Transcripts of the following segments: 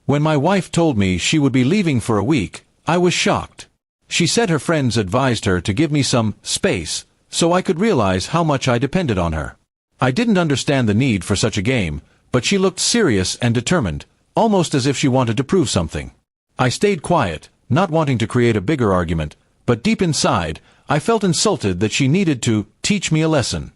When my wife told me she would be leaving for a week, I was shocked. She said her friends advised her to give me some space, so I could realize how much I depended on her. I didn't understand the need for such a game, but she looked serious and determined, almost as if she wanted to prove something. I stayed quiet, not wanting to create a bigger argument, but deep inside, I felt insulted that she needed to teach me a lesson.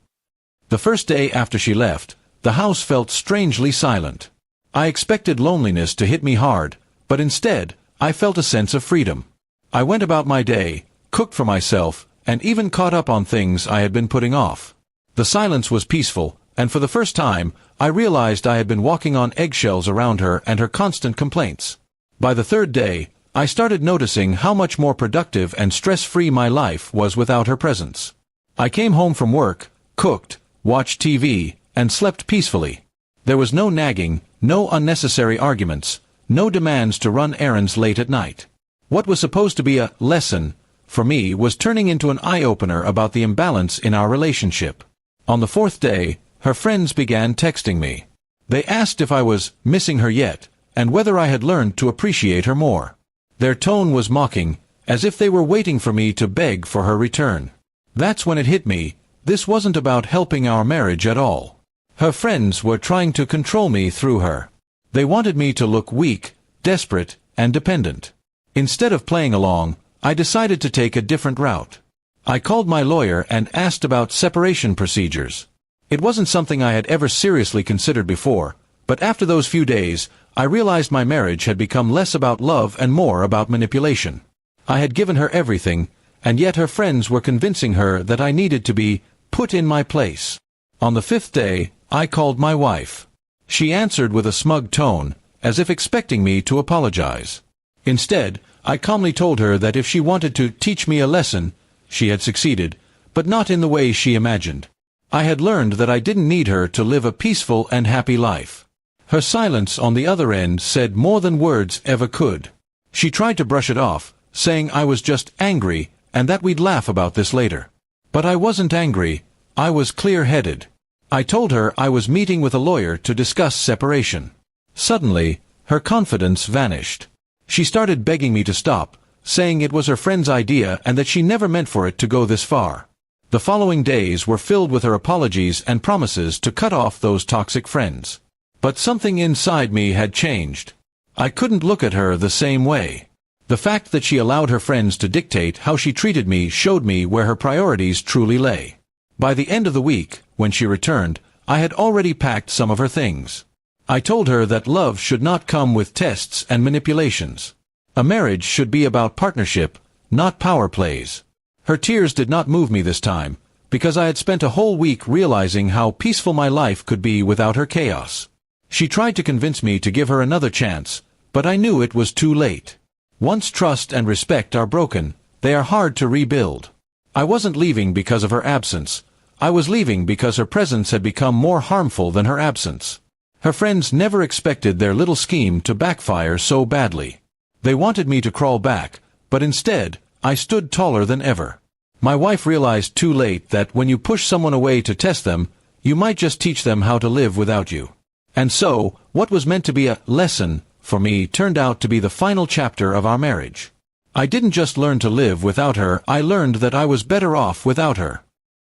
The first day after she left, the house felt strangely silent. I expected loneliness to hit me hard, but instead, I felt a sense of freedom. I went about my day, cooked for myself, and even caught up on things I had been putting off. The silence was peaceful, and for the first time, I realized I had been walking on eggshells around her and her constant complaints. By the third day, I started noticing how much more productive and stress-free my life was without her presence. I came home from work, cooked, watched TV, and slept peacefully. There was no nagging, no unnecessary arguments, no demands to run errands late at night. What was supposed to be a lesson, for me, was turning into an eye-opener about the imbalance in our relationship. On the fourth day, her friends began texting me. They asked if I was missing her yet, and whether I had learned to appreciate her more. Their tone was mocking, as if they were waiting for me to beg for her return. That's when it hit me, this wasn't about helping our marriage at all. Her friends were trying to control me through her. They wanted me to look weak, desperate, and dependent. Instead of playing along, I decided to take a different route. I called my lawyer and asked about separation procedures. It wasn't something I had ever seriously considered before, but after those few days, I realized my marriage had become less about love and more about manipulation. I had given her everything, and yet her friends were convincing her that I needed to be put in my place. On the fifth day, I called my wife. She answered with a smug tone, as if expecting me to apologize. Instead, I calmly told her that if she wanted to teach me a lesson, she had succeeded, but not in the way she imagined. I had learned that I didn't need her to live a peaceful and happy life. Her silence on the other end said more than words ever could. She tried to brush it off, saying I was just angry and that we'd laugh about this later. But I wasn't angry, I was clear-headed. I told her I was meeting with a lawyer to discuss separation. Suddenly, her confidence vanished. She started begging me to stop, saying it was her friend's idea and that she never meant for it to go this far. The following days were filled with her apologies and promises to cut off those toxic friends. But something inside me had changed. I couldn't look at her the same way. The fact that she allowed her friends to dictate how she treated me showed me where her priorities truly lay. By the end of the week, when she returned, I had already packed some of her things. I told her that love should not come with tests and manipulations. A marriage should be about partnership, not power plays. Her tears did not move me this time, because I had spent a whole week realizing how peaceful my life could be without her chaos. She tried to convince me to give her another chance, but I knew it was too late. Once trust and respect are broken, they are hard to rebuild. I wasn't leaving because of her absence. I was leaving because her presence had become more harmful than her absence. Her friends never expected their little scheme to backfire so badly. They wanted me to crawl back, but instead, I stood taller than ever. My wife realized too late that when you push someone away to test them, you might just teach them how to live without you. And so, what was meant to be a lesson, for me, turned out to be the final chapter of our marriage. I didn't just learn to live without her, I learned that I was better off without her.